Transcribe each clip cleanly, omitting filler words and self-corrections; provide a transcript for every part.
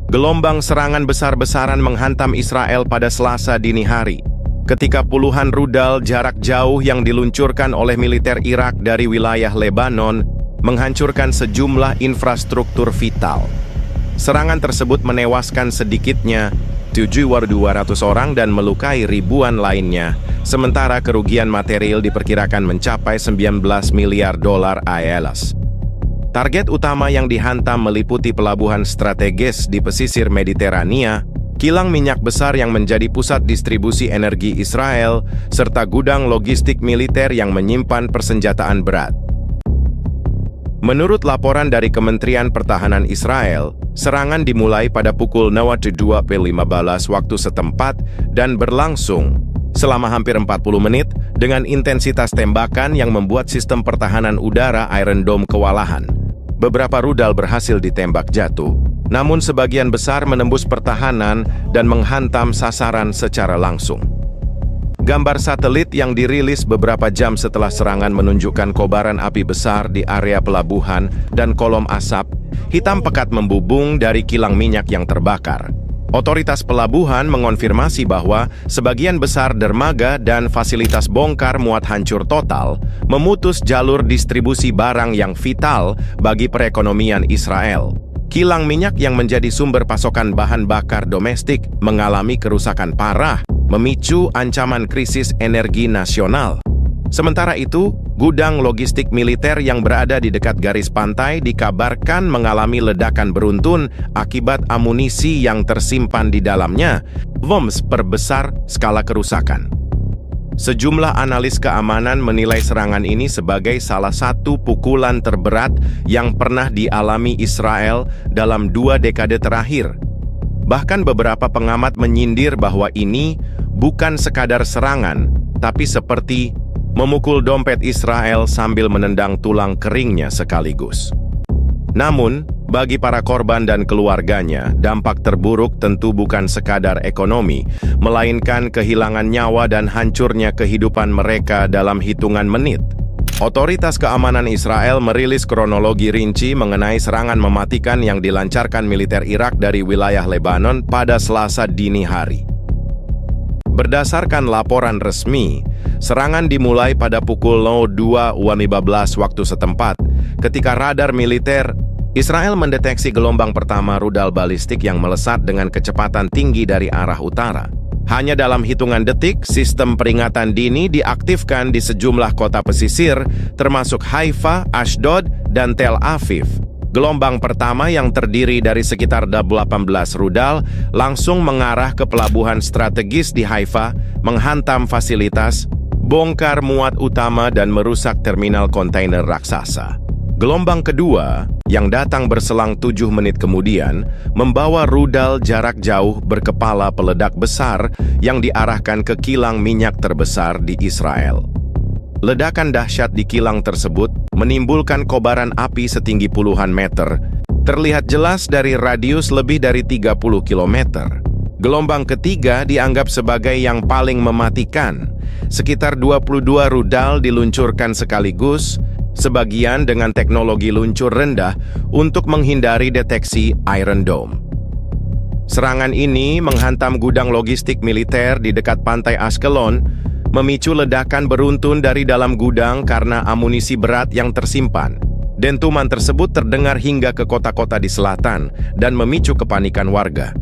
Gelombang serangan besar-besaran menghantam Israel pada Selasa dini hari, ketika puluhan rudal jarak jauh yang diluncurkan oleh militer Irak dari wilayah Lebanon menghancurkan sejumlah infrastruktur vital. Serangan tersebut menewaskan sedikitnya 7.200 orang dan melukai ribuan lainnya, sementara kerugian material diperkirakan mencapai 19 miliar dolar AS. Target utama yang dihantam meliputi pelabuhan strategis di pesisir Mediterania, kilang minyak besar yang menjadi pusat distribusi energi Israel, serta gudang logistik militer yang menyimpan persenjataan berat. Menurut laporan dari Kementerian Pertahanan Israel, serangan dimulai pada pukul 02.15 waktu setempat dan berlangsung selama hampir 40 menit dengan intensitas tembakan yang membuat sistem pertahanan udara Iron Dome kewalahan. Beberapa rudal berhasil ditembak jatuh, namun sebagian besar menembus pertahanan dan menghantam sasaran secara langsung. Gambar satelit yang dirilis beberapa jam setelah serangan menunjukkan kobaran api besar di area pelabuhan dan kolom asap hitam pekat membubung dari kilang minyak yang terbakar. Otoritas pelabuhan mengonfirmasi bahwa sebagian besar dermaga dan fasilitas bongkar muat hancur total, memutus jalur distribusi barang yang vital bagi perekonomian Israel. Kilang minyak yang menjadi sumber pasokan bahan bakar domestik mengalami kerusakan parah, memicu ancaman krisis energi nasional. Sementara itu, gudang logistik militer yang berada di dekat garis pantai dikabarkan mengalami ledakan beruntun akibat amunisi yang tersimpan di dalamnya, perbesar skala kerusakan. Sejumlah analis keamanan menilai serangan ini sebagai salah satu pukulan terberat yang pernah dialami Israel dalam 2 dekade terakhir. Bahkan beberapa pengamat menyindir bahwa ini bukan sekadar serangan, tapi seperti memukul dompet Israel sambil menendang tulang keringnya sekaligus. Namun, bagi para korban dan keluarganya, dampak terburuk tentu bukan sekadar ekonomi, melainkan kehilangan nyawa dan hancurnya kehidupan mereka dalam hitungan menit. Otoritas keamanan Israel merilis kronologi rinci mengenai serangan mematikan yang dilancarkan militer Irak dari wilayah Lebanon pada Selasa dini hari. Berdasarkan laporan resmi, serangan dimulai pada pukul 02.15 waktu setempat, ketika radar militer Israel mendeteksi gelombang pertama rudal balistik yang melesat dengan kecepatan tinggi dari arah utara. Hanya dalam hitungan detik, sistem peringatan dini diaktifkan di sejumlah kota pesisir, termasuk Haifa, Ashdod, dan Tel Aviv. Gelombang pertama yang terdiri dari sekitar 18 rudal langsung mengarah ke pelabuhan strategis di Haifa, menghantam fasilitas, bongkar muat utama dan merusak terminal kontainer raksasa. Gelombang kedua, yang datang berselang 7 menit kemudian, membawa rudal jarak jauh berkepala peledak besar yang diarahkan ke kilang minyak terbesar di Israel. Ledakan dahsyat di kilang tersebut menimbulkan kobaran api setinggi puluhan meter, terlihat jelas dari radius lebih dari 30 km. Gelombang ketiga dianggap sebagai yang paling mematikan. Sekitar 22 rudal diluncurkan sekaligus, sebagian dengan teknologi luncur rendah untuk menghindari deteksi Iron Dome. Serangan ini menghantam gudang logistik militer di dekat pantai Ashkelon, memicu ledakan beruntun dari dalam gudang karena amunisi berat yang tersimpan. Dentuman tersebut terdengar hingga ke kota-kota di selatan dan memicu kepanikan warga.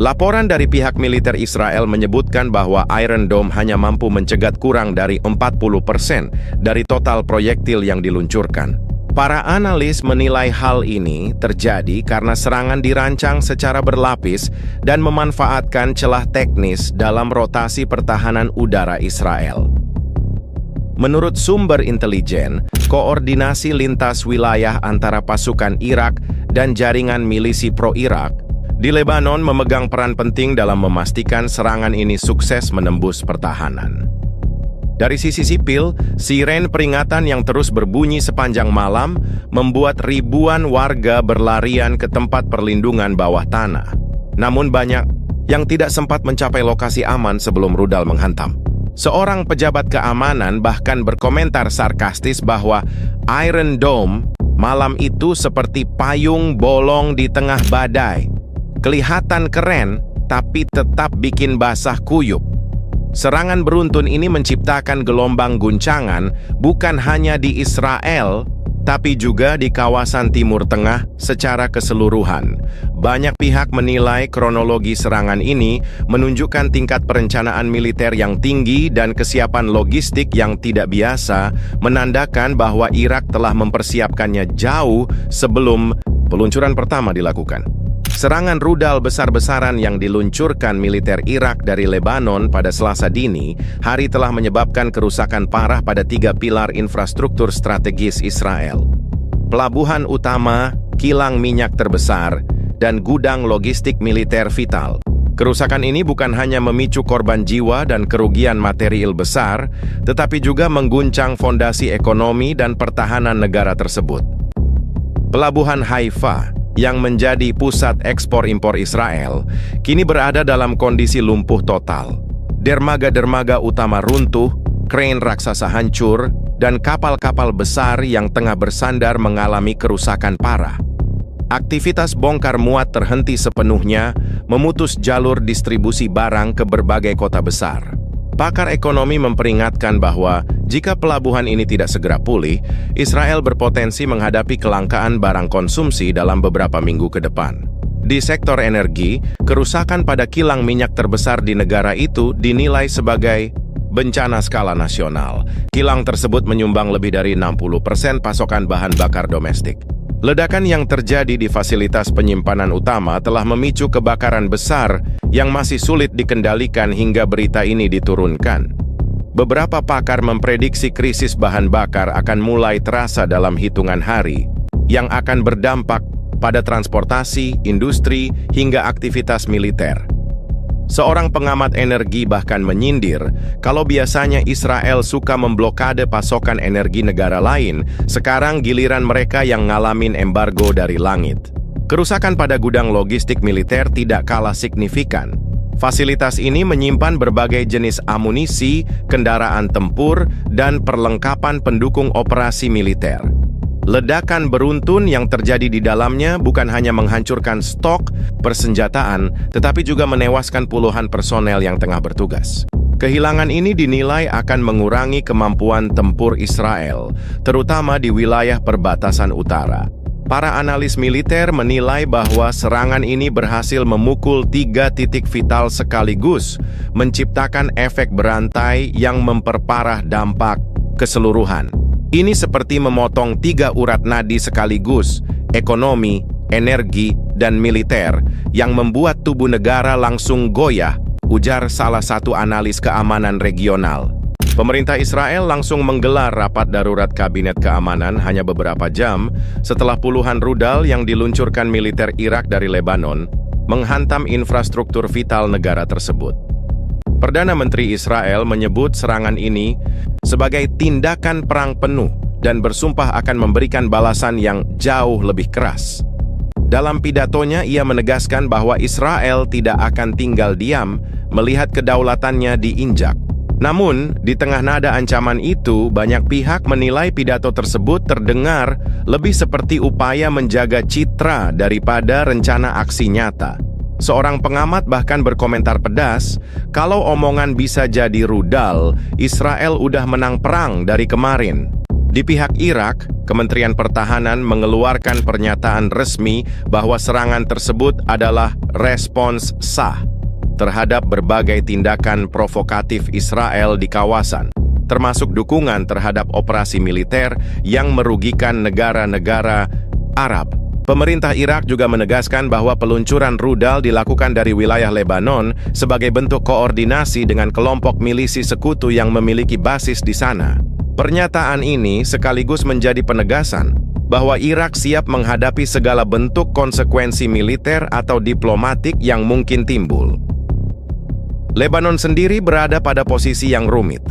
Laporan dari pihak militer Israel menyebutkan bahwa Iron Dome hanya mampu mencegat kurang dari 40% dari total proyektil yang diluncurkan. Para analis menilai hal ini terjadi karena serangan dirancang secara berlapis dan memanfaatkan celah teknis dalam rotasi pertahanan udara Israel. Menurut sumber intelijen, koordinasi lintas wilayah antara pasukan Irak dan jaringan milisi pro-Irak di Lebanon memegang peran penting dalam memastikan serangan ini sukses menembus pertahanan. Dari sisi sipil, siren peringatan yang terus berbunyi sepanjang malam membuat ribuan warga berlarian ke tempat perlindungan bawah tanah. Namun banyak yang tidak sempat mencapai lokasi aman sebelum rudal menghantam. Seorang pejabat keamanan bahkan berkomentar sarkastis bahwa Iron Dome Malam itu seperti payung bolong di tengah badai. Kelihatan keren, tapi tetap bikin basah kuyup. Serangan beruntun ini menciptakan gelombang guncangan bukan hanya di Israel, tapi juga di kawasan Timur Tengah secara keseluruhan. Banyak pihak menilai kronologi serangan ini menunjukkan tingkat perencanaan militer yang tinggi dan kesiapan logistik yang tidak biasa, menandakan bahwa Irak telah mempersiapkannya jauh sebelum peluncuran pertama dilakukan. Serangan rudal besar-besaran yang diluncurkan militer Irak dari Lebanon pada Selasa dini hari telah menyebabkan kerusakan parah pada 3 pilar infrastruktur strategis Israel. Pelabuhan utama, kilang minyak terbesar, dan gudang logistik militer vital. Kerusakan ini bukan hanya memicu korban jiwa dan kerugian material besar, tetapi juga mengguncang fondasi ekonomi dan pertahanan negara tersebut. Pelabuhan Haifa, yang menjadi pusat ekspor-impor Israel, kini berada dalam kondisi lumpuh total. Dermaga-dermaga utama runtuh, krain raksasa hancur, dan kapal-kapal besar yang tengah bersandar mengalami kerusakan parah. Aktivitas bongkar muat terhenti sepenuhnya, memutus jalur distribusi barang ke berbagai kota besar. Pakar ekonomi memperingatkan bahwa jika pelabuhan ini tidak segera pulih, Israel berpotensi menghadapi kelangkaan barang konsumsi dalam beberapa minggu ke depan. Di sektor energi, kerusakan pada kilang minyak terbesar di negara itu dinilai sebagai bencana skala nasional. Kilang tersebut menyumbang lebih dari 60% pasokan bahan bakar domestik. Ledakan yang terjadi di fasilitas penyimpanan utama telah memicu kebakaran besar yang masih sulit dikendalikan hingga berita ini diturunkan. Beberapa pakar memprediksi krisis bahan bakar akan mulai terasa dalam hitungan hari, yang akan berdampak pada transportasi, industri, hingga aktivitas militer. Seorang pengamat energi bahkan menyindir, kalau biasanya Israel suka memblokade pasokan energi negara lain, sekarang giliran mereka yang ngalamin embargo dari langit. Kerusakan pada gudang logistik militer tidak kalah signifikan. Fasilitas ini menyimpan berbagai jenis amunisi, kendaraan tempur, dan perlengkapan pendukung operasi militer. Ledakan beruntun yang terjadi di dalamnya bukan hanya menghancurkan stok persenjataan, tetapi juga menewaskan puluhan personel yang tengah bertugas. Kehilangan ini dinilai akan mengurangi kemampuan tempur Israel, terutama di wilayah perbatasan utara. Para analis militer menilai bahwa serangan ini berhasil memukul 3 titik vital sekaligus, menciptakan efek berantai yang memperparah dampak keseluruhan. Ini seperti memotong 3 urat nadi sekaligus, ekonomi, energi, dan militer, yang membuat tubuh negara langsung goyah, ujar salah satu analis keamanan regional. Pemerintah Israel langsung menggelar rapat darurat Kabinet Keamanan hanya beberapa jam setelah puluhan rudal yang diluncurkan militer Irak dari Lebanon menghantam infrastruktur vital negara tersebut. Perdana Menteri Israel menyebut serangan ini sebagai tindakan perang penuh dan bersumpah akan memberikan balasan yang jauh lebih keras. Dalam pidatonya, ia menegaskan bahwa Israel tidak akan tinggal diam melihat kedaulatannya diinjak. Namun, di tengah nada ancaman itu, banyak pihak menilai pidato tersebut terdengar lebih seperti upaya menjaga citra daripada rencana aksi nyata. Seorang pengamat bahkan berkomentar pedas, kalau omongan bisa jadi rudal, Israel udah menang perang dari kemarin. Di pihak Irak, Kementerian Pertahanan mengeluarkan pernyataan resmi bahwa serangan tersebut adalah respons sah terhadap berbagai tindakan provokatif Israel di kawasan, termasuk dukungan terhadap operasi militer yang merugikan negara-negara Arab. Pemerintah Irak juga menegaskan bahwa peluncuran rudal dilakukan dari wilayah Lebanon sebagai bentuk koordinasi dengan kelompok milisi sekutu yang memiliki basis di sana. Pernyataan ini sekaligus menjadi penegasan bahwa Irak siap menghadapi segala bentuk konsekuensi militer atau diplomatik yang mungkin timbul. Lebanon sendiri berada pada posisi yang rumit.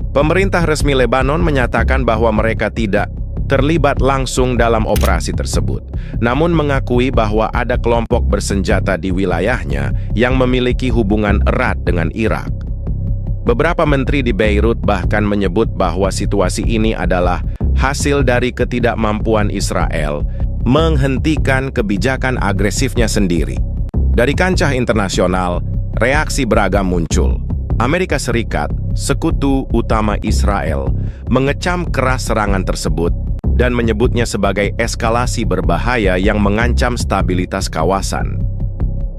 Pemerintah resmi Lebanon menyatakan bahwa mereka tidak terlibat langsung dalam operasi tersebut, namun mengakui bahwa ada kelompok bersenjata di wilayahnya yang memiliki hubungan erat dengan Irak. Beberapa menteri di Beirut bahkan menyebut bahwa situasi ini adalah hasil dari ketidakmampuan Israel menghentikan kebijakan agresifnya sendiri. Dari kancah internasional, reaksi beragam muncul. Amerika Serikat, sekutu utama Israel, mengecam keras serangan tersebut dan menyebutnya sebagai eskalasi berbahaya yang mengancam stabilitas kawasan.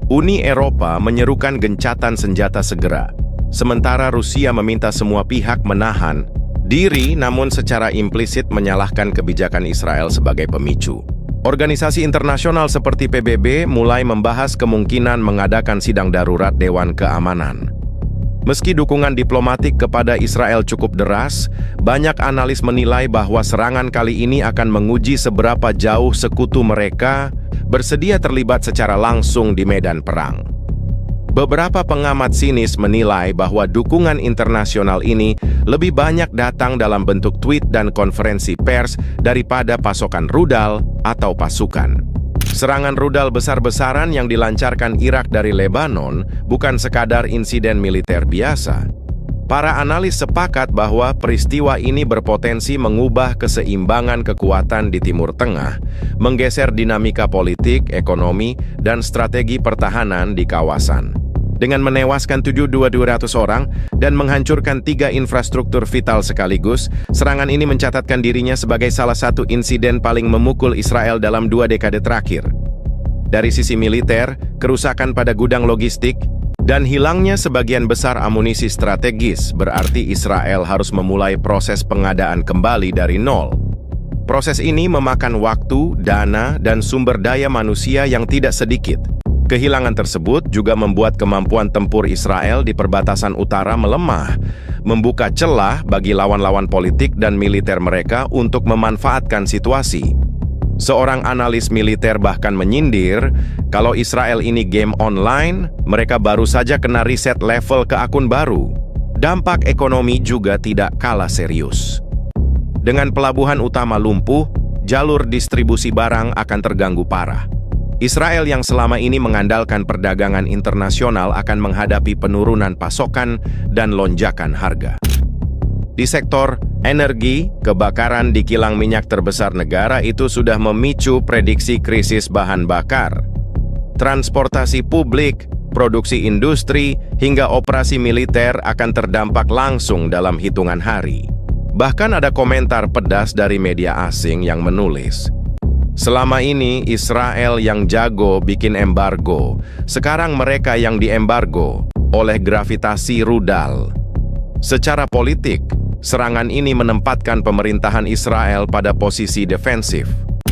Uni Eropa menyerukan gencatan senjata segera, sementara Rusia meminta semua pihak menahan diri namun secara implisit menyalahkan kebijakan Israel sebagai pemicu. Organisasi internasional seperti PBB mulai membahas kemungkinan mengadakan sidang darurat Dewan Keamanan. Meski dukungan diplomatik kepada Israel cukup deras, banyak analis menilai bahwa serangan kali ini akan menguji seberapa jauh sekutu mereka bersedia terlibat secara langsung di medan perang. Beberapa pengamat sinis menilai bahwa dukungan internasional ini lebih banyak datang dalam bentuk tweet dan konferensi pers daripada pasokan rudal atau pasukan. Serangan rudal besar-besaran yang dilancarkan Irak dari Lebanon bukan sekadar insiden militer biasa. Para analis sepakat bahwa peristiwa ini berpotensi mengubah keseimbangan kekuatan di Timur Tengah, menggeser dinamika politik, ekonomi, dan strategi pertahanan di kawasan. Dengan menewaskan 7.200 orang dan menghancurkan 3 infrastruktur vital sekaligus, serangan ini mencatatkan dirinya sebagai salah satu insiden paling memukul Israel dalam 2 dekade terakhir. Dari sisi militer, kerusakan pada gudang logistik, dan hilangnya sebagian besar amunisi strategis berarti Israel harus memulai proses pengadaan kembali dari nol. Proses ini memakan waktu, dana, dan sumber daya manusia yang tidak sedikit. Kehilangan tersebut juga membuat kemampuan tempur Israel di perbatasan utara melemah, membuka celah bagi lawan-lawan politik dan militer mereka untuk memanfaatkan situasi. Seorang analis militer bahkan menyindir, kalau Israel ini game online, mereka baru saja kena reset level ke akun baru. Dampak ekonomi juga tidak kalah serius. Dengan pelabuhan utama lumpuh, jalur distribusi barang akan terganggu parah. Israel yang selama ini mengandalkan perdagangan internasional akan menghadapi penurunan pasokan dan lonjakan harga. Di sektor energi, kebakaran di kilang minyak terbesar negara itu sudah memicu prediksi krisis bahan bakar. Transportasi publik, produksi industri, hingga operasi militer akan terdampak langsung dalam hitungan hari. Bahkan ada komentar pedas dari media asing yang menulis, selama ini Israel yang jago bikin embargo, sekarang mereka yang diembargo oleh gravitasi rudal. Secara politik, serangan ini menempatkan pemerintahan Israel pada posisi defensif.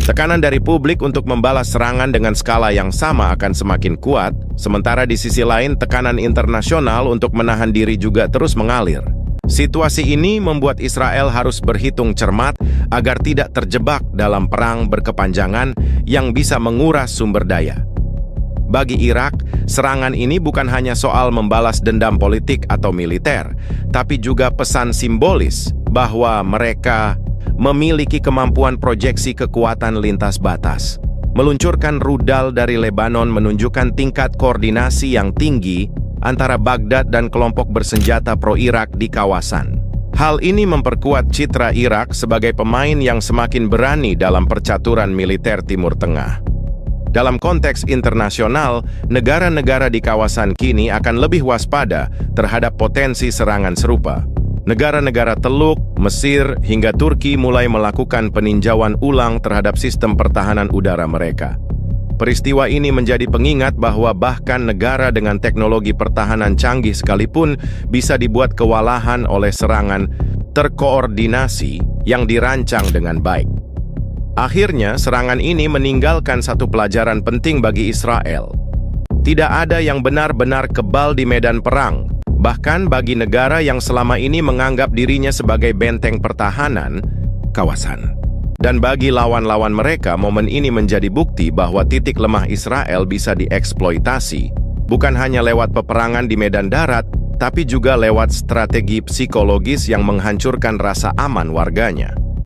Tekanan dari publik untuk membalas serangan dengan skala yang sama akan semakin kuat, sementara di sisi lain tekanan internasional untuk menahan diri juga terus mengalir. Situasi ini membuat Israel harus berhitung cermat agar tidak terjebak dalam perang berkepanjangan yang bisa menguras sumber daya. Bagi Irak, serangan ini bukan hanya soal membalas dendam politik atau militer, tapi juga pesan simbolis bahwa mereka memiliki kemampuan proyeksi kekuatan lintas batas. Meluncurkan rudal dari Lebanon menunjukkan tingkat koordinasi yang tinggi antara Baghdad dan kelompok bersenjata pro-Irak di kawasan. Hal ini memperkuat citra Irak sebagai pemain yang semakin berani dalam percaturan militer Timur Tengah. Dalam konteks internasional, negara-negara di kawasan kini akan lebih waspada terhadap potensi serangan serupa. Negara-negara Teluk, Mesir, hingga Turki mulai melakukan peninjauan ulang terhadap sistem pertahanan udara mereka. Peristiwa ini menjadi pengingat bahwa bahkan negara dengan teknologi pertahanan canggih sekalipun bisa dibuat kewalahan oleh serangan terkoordinasi yang dirancang dengan baik. Akhirnya, serangan ini meninggalkan satu pelajaran penting bagi Israel. Tidak ada yang benar-benar kebal di medan perang, bahkan bagi negara yang selama ini menganggap dirinya sebagai benteng pertahanan kawasan. Dan bagi lawan-lawan mereka, momen ini menjadi bukti bahwa titik lemah Israel bisa dieksploitasi, bukan hanya lewat peperangan di medan darat, tapi juga lewat strategi psikologis yang menghancurkan rasa aman warganya.